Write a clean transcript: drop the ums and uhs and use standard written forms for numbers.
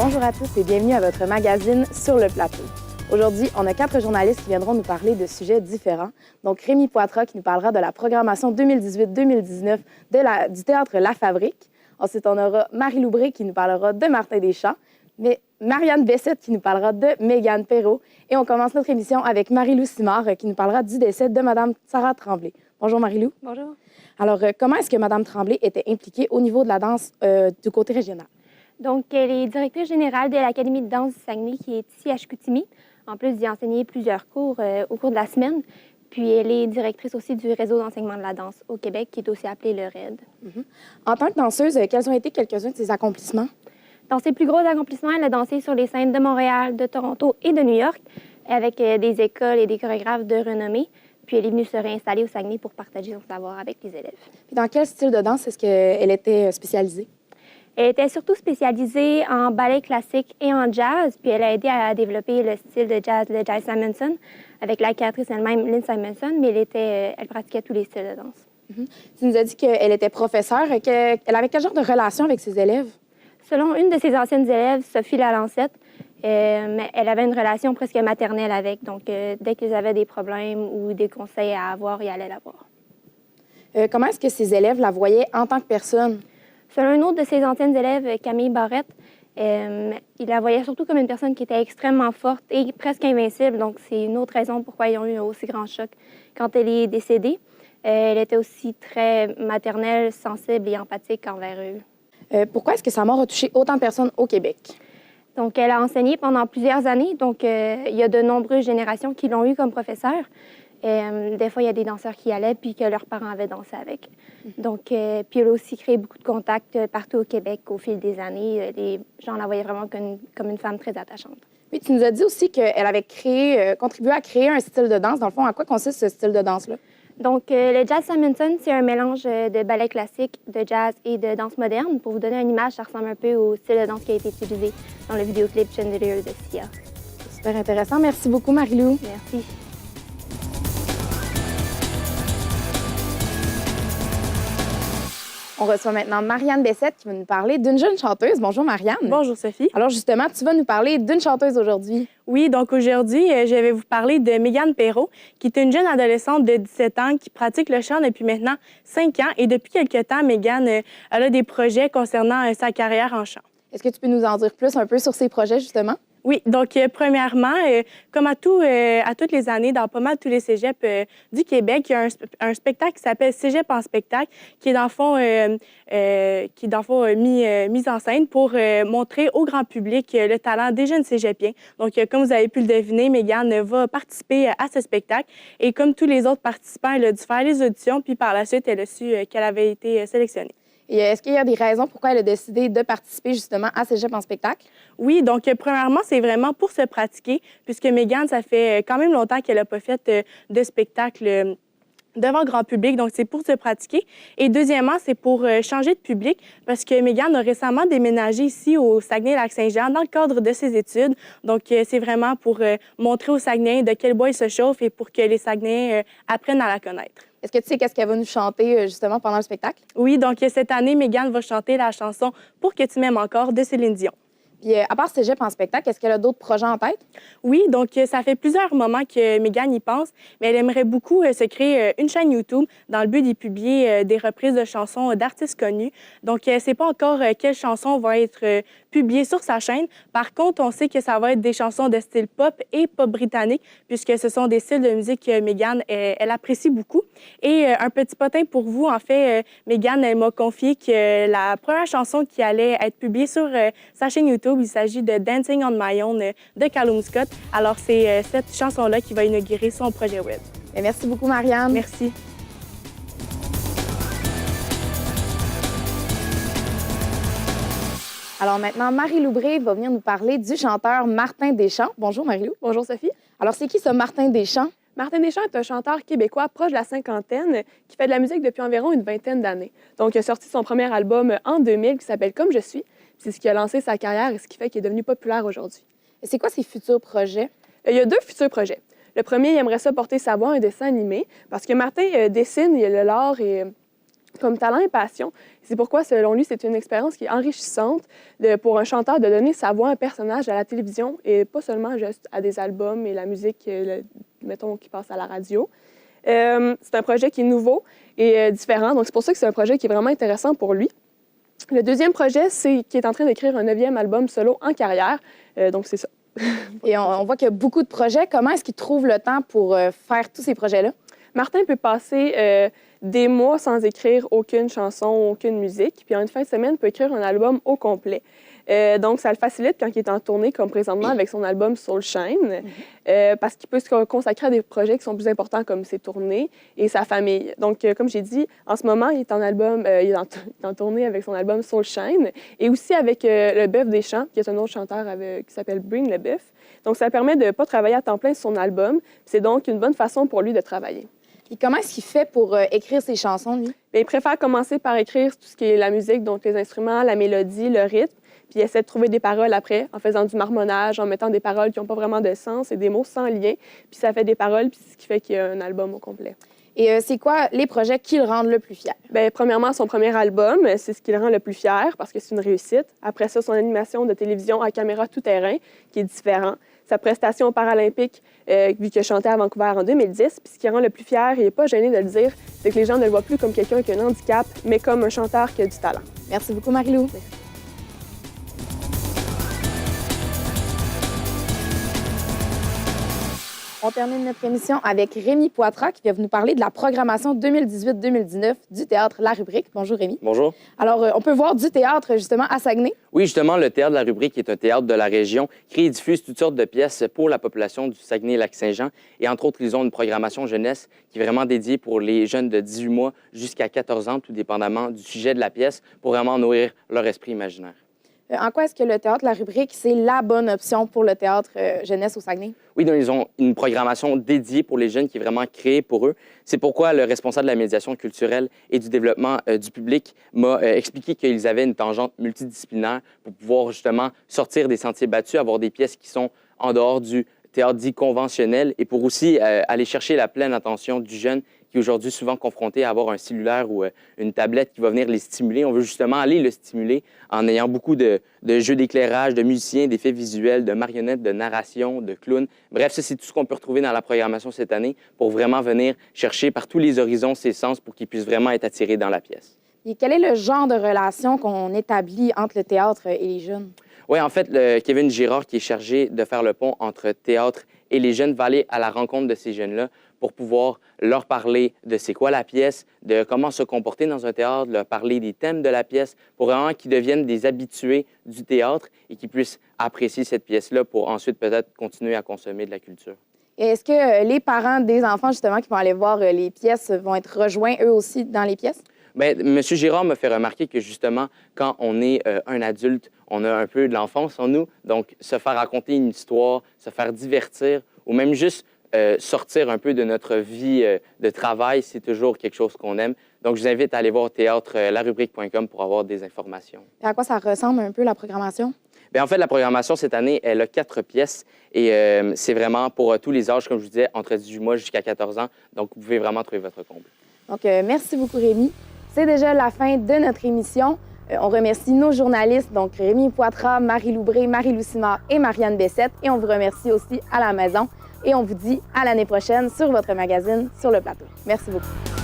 Bonjour à tous et bienvenue à votre magazine Sur le plateau. Aujourd'hui, on a 4 journalistes qui viendront nous parler de sujets différents. Donc, Rémi Poitras qui nous parlera de la programmation 2018-2019 du Théâtre La Fabrique. Ensuite, on aura Marie Loubré qui nous parlera de Martin Deschamps, mais Marianne Bessette qui nous parlera de Mégane Perrot. Et on commence notre émission avec Marie-Lou Simard qui nous parlera du décès de Mme Sarah Tremblay. Bonjour Marie-Lou. Bonjour. Alors, comment est-ce que Mme Tremblay était impliquée au niveau de la danse du côté régional? Donc, elle est directrice générale de l'Académie de danse du Saguenay qui est ici à Chicoutimi, en plus d'y enseigner plusieurs cours au cours de la semaine. Puis, elle est directrice aussi du réseau d'enseignement de la danse au Québec, qui est aussi appelé le RED. En tant que danseuse, quels ont été quelques-uns de ses accomplissements? Dans ses plus gros accomplissements, elle a dansé sur les scènes de Montréal, de Toronto et de New York, avec des écoles et des chorégraphes de renommée. Puis, elle est venue se réinstaller au Saguenay pour partager son savoir avec les élèves. Puis dans quel style de danse est-ce qu'elle était spécialisée? Elle était surtout spécialisée en ballet classique et en jazz, puis elle a aidé à développer le style de jazz, le jazz Simonson, avec la créatrice elle-même, Lynn Simonson, mais elle pratiquait tous les styles de danse. Tu nous as dit qu'elle était professeure. Elle avait quel genre de relation avec ses élèves? Selon une de ses anciennes élèves, Sophie Lalancette, elle avait une relation presque maternelle avec. Donc, dès qu'ils avaient des problèmes ou des conseils à avoir, ils allaient la voir. Comment est-ce que ses élèves la voyaient en tant que personne? Selon une autre de ses anciennes élèves, Camille Barrette, il la voyait surtout comme une personne qui était extrêmement forte et presque invincible. Donc, c'est une autre raison pourquoi ils ont eu un aussi grand choc. Quand elle est décédée, elle était aussi très maternelle, sensible et empathique envers eux. Pourquoi est-ce que sa mort a touché autant de personnes au Québec? Donc, elle a enseigné pendant plusieurs années. Donc, il y a de nombreuses générations qui l'ont eu comme professeur. Des fois, il y a des danseurs qui y allaient puis que leurs parents avaient dansé avec. Donc, puis elle a aussi créé beaucoup de contacts partout au Québec au fil des années. Les gens la voyaient vraiment comme une femme très attachante. Puis tu nous as dit aussi qu'elle avait contribué à créer un style de danse. Dans le fond, à quoi consiste ce style de danse-là? Donc, le jazz Simonson, c'est un mélange de ballet classique, de jazz et de danse moderne. Pour vous donner une image, ça ressemble un peu au style de danse qui a été utilisé dans le vidéoclip Chandelier de Sia. Super intéressant. Merci beaucoup, Marie-Lou. Merci. On reçoit maintenant Marianne Bessette qui va nous parler d'une jeune chanteuse. Bonjour, Marianne. Bonjour, Sophie. Alors, justement, tu vas nous parler d'une chanteuse aujourd'hui. Oui, donc aujourd'hui, je vais vous parler de Mégane Perrot, qui est une jeune adolescente de 17 ans qui pratique le chant depuis maintenant 5 ans. Et depuis quelques temps, Mégane elle a des projets concernant sa carrière en chant. Est-ce que tu peux nous en dire plus un peu sur ces projets, justement? Oui, donc premièrement, comme à toutes les années, dans pas mal tous les cégeps du Québec, il y a un spectacle qui s'appelle Cégep en spectacle, qui est dans le fond, mis en scène pour montrer au grand public le talent des jeunes cégepiens. Donc, comme vous avez pu le deviner, Mégane va participer à ce spectacle. Et comme tous les autres participants, elle a dû faire les auditions, puis par la suite, elle a su qu'elle avait été sélectionnée. Et est-ce qu'il y a des raisons pourquoi elle a décidé de participer justement à Cégep en spectacle? Oui, donc premièrement, c'est vraiment pour se pratiquer, puisque Mégane, ça fait quand même longtemps qu'elle n'a pas fait de spectacle devant grand public, donc c'est pour se pratiquer. Et deuxièmement, c'est pour changer de public, parce que Mégane a récemment déménagé ici au Saguenay-Lac-Saint-Jean dans le cadre de ses études. Donc, c'est vraiment pour montrer aux Saguenayens de quel bois ils se chauffent et pour que les Saguenayens apprennent à la connaître. Est-ce que tu sais qu'est-ce qu'elle va nous chanter justement pendant le spectacle? Oui, donc cette année, Mégane va chanter la chanson « Pour que tu m'aimes encore » de Céline Dion. Puis, à part Cégep en spectacle, est-ce qu'elle a d'autres projets en tête? Oui, donc ça fait plusieurs moments que Mégane y pense, mais elle aimerait beaucoup se créer une chaîne YouTube dans le but d'y publier des reprises de chansons d'artistes connus. Donc, elle ne sait pas encore quelles chansons vont être publiées sur sa chaîne. Par contre, on sait que ça va être des chansons de style pop et pop britannique, puisque ce sont des styles de musique que Mégane, elle apprécie beaucoup. Et un petit potin pour vous, en fait, Mégane, elle m'a confié que la première chanson qui allait être publiée sur sa chaîne YouTube, il s'agit de Dancing on My Own de Callum Scott. Alors, c'est cette chanson-là qui va inaugurer son projet web. Bien, merci beaucoup, Marianne. Merci. Alors maintenant, Marie Loubré va venir nous parler du chanteur Martin Deschamps. Bonjour, Marie-Lou. Bonjour Sophie. Alors, c'est qui ce Martin Deschamps? Martin Deschamps est un chanteur québécois proche de la cinquantaine qui fait de la musique depuis environ une vingtaine d'années. Donc, il a sorti son premier album en 2000 qui s'appelle Comme je suis. C'est ce qui a lancé sa carrière et ce qui fait qu'il est devenu populaire aujourd'hui. Et c'est quoi ses futurs projets? Il y a 2 futurs projets. Le premier, il aimerait ça porter sa voix à un dessin animé parce que Martin dessine, il a l'art et comme talent et passion. C'est pourquoi, selon lui, c'est une expérience qui est enrichissante pour un chanteur de donner sa voix à un personnage à la télévision et pas seulement juste à des albums et la musique, mettons, qui passe à la radio. C'est un projet qui est nouveau et différent, donc c'est pour ça que c'est un projet qui est vraiment intéressant pour lui. Le deuxième projet, c'est qu'il est en train d'écrire un 9e album solo en carrière, donc c'est ça. Et on voit qu'il y a beaucoup de projets. Comment est-ce qu'il trouve le temps pour faire tous ces projets-là? Martin peut passer des mois sans écrire aucune chanson, aucune musique, puis en une fin de semaine, peut écrire un album au complet. Donc, ça le facilite quand il est en tournée, comme présentement avec son album Soul Shine, parce qu'il peut se consacrer à des projets qui sont plus importants comme ses tournées et sa famille. Donc, comme j'ai dit, en ce moment, il est en tournée avec son album Soul Shine et aussi avec Le Bœuf des Champs, qui est un autre chanteur qui s'appelle Bring Le Bœuf. Donc, ça permet de ne pas travailler à temps plein sur son album. C'est donc une bonne façon pour lui de travailler. Et comment est-ce qu'il fait pour écrire ses chansons, lui? Bien, il préfère commencer par écrire tout ce qui est la musique, donc les instruments, la mélodie, le rythme, puis il essaie de trouver des paroles après, en faisant du marmonnage, en mettant des paroles qui n'ont pas vraiment de sens et des mots sans lien, puis ça fait des paroles, puis c'est ce qui fait qu'il y a un album au complet. Et c'est quoi les projets qui le rendent le plus fier? Bien, premièrement, son premier album, c'est ce qui le rend le plus fier parce que c'est une réussite. Après ça, son animation de télévision à caméra tout-terrain, qui est différent. Sa prestation aux Paralympiques, vu qu'il a chanté à Vancouver en 2010. Puis ce qui rend le plus fier, il n'est pas gêné de le dire, c'est que les gens ne le voient plus comme quelqu'un qui a un handicap, mais comme un chanteur qui a du talent. Merci beaucoup, Marie-Lou. On termine notre émission avec Rémi Poitras qui vient nous parler de la programmation 2018-2019 du Théâtre La Rubrique. Bonjour Rémi. Bonjour. Alors, on peut voir du théâtre justement à Saguenay. Oui, justement, le Théâtre La Rubrique est un théâtre de la région qui diffuse toutes sortes de pièces pour la population du Saguenay-Lac-Saint-Jean. Et entre autres, ils ont une programmation jeunesse qui est vraiment dédiée pour les jeunes de 18 mois jusqu'à 14 ans, tout dépendamment du sujet de la pièce, pour vraiment nourrir leur esprit imaginaire. En quoi est-ce que le Théâtre La Rubrique, c'est la bonne option pour le théâtre jeunesse au Saguenay? Oui, donc ils ont une programmation dédiée pour les jeunes qui est vraiment créée pour eux. C'est pourquoi le responsable de la médiation culturelle et du développement du public m'a expliqué qu'ils avaient une tangente multidisciplinaire pour pouvoir justement sortir des sentiers battus, avoir des pièces qui sont en dehors du théâtre dit conventionnel et pour aussi aller chercher la pleine attention du jeune qui est aujourd'hui souvent confronté à avoir un cellulaire ou une tablette qui va venir les stimuler. On veut justement aller le stimuler en ayant beaucoup de jeux d'éclairage, de musiciens, d'effets visuels, de marionnettes, de narration, de clowns. Bref, ça, c'est tout ce qu'on peut retrouver dans la programmation cette année pour vraiment venir chercher par tous les horizons ses sens pour qu'ils puissent vraiment être attirés dans la pièce. Et quel est le genre de relation qu'on établit entre le théâtre et les jeunes? Oui, en fait, Kevin Girard, qui est chargé de faire le pont entre théâtre et les jeunes, va aller à la rencontre de ces jeunes-là pour pouvoir leur parler de c'est quoi la pièce, de comment se comporter dans un théâtre, leur parler des thèmes de la pièce, pour vraiment qu'ils deviennent des habitués du théâtre et qu'ils puissent apprécier cette pièce-là pour ensuite peut-être continuer à consommer de la culture. Et est-ce que les parents des enfants, justement, qui vont aller voir les pièces vont être rejoints eux aussi dans les pièces? Bien, M. Girard me fait remarquer que justement, quand on est un adulte, on a un peu de l'enfance en nous. Donc, se faire raconter une histoire, se faire divertir ou même juste sortir un peu de notre vie de travail, c'est toujours quelque chose qu'on aime. Donc, je vous invite à aller voir théâtre-larubrique.com pour avoir des informations. Et à quoi ça ressemble un peu la programmation? Bien, en fait, la programmation cette année, elle a 4 pièces et c'est vraiment pour tous les âges, comme je vous disais, entre 18 mois jusqu'à 14 ans. Donc, vous pouvez vraiment trouver votre comble. Donc, merci beaucoup, Rémi. C'est déjà la fin de notre émission. On remercie nos journalistes, donc Rémi Poitras, Marie Loubré, Marie-Lou Simard et Marianne Bessette. Et on vous remercie aussi à la maison. Et on vous dit à l'année prochaine sur votre magazine Sur le plateau. Merci beaucoup.